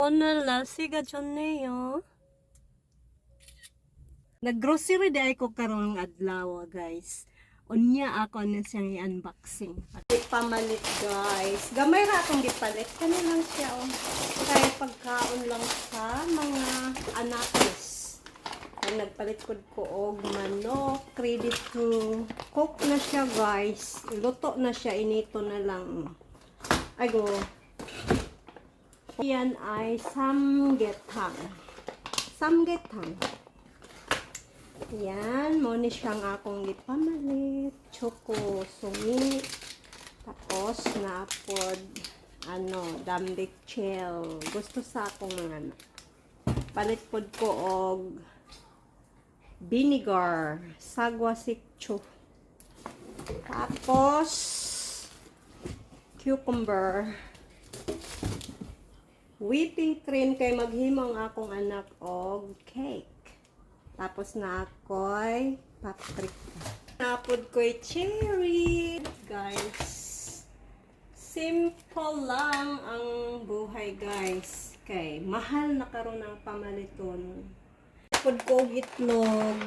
오늘 날씨가 좋네요. Nag-grocery di ko karong adlaw, guys. Unya ako na siyang i-unboxing. Pamalit, guys. Gamay ra akong gipalit. Kani lang siya, oh. Kaya pagkaon lang sa mga anakos. Kaya nagpalit ko og manok. Ready to cook na siya, guys. Iluto na siya. Inito na lang. Ay, go. Yan ay samgyetang. Samgyetang. Yan, mo ni siyang akong gipamalit. Choco, sumi. Tapos, na-upod, dambichel. Gusto sa akong mga anak. Palit pod ko og vinegar. Sagwa sikcho. Tapos, cucumber. Whipping cream kay maghimong akong anak og cake. Tapos na ako'y paprika. Napod ko'y cherry. Guys, simple lang ang buhay, guys. Kay mahal na karon ang pamaliton. Napod ko og itlog.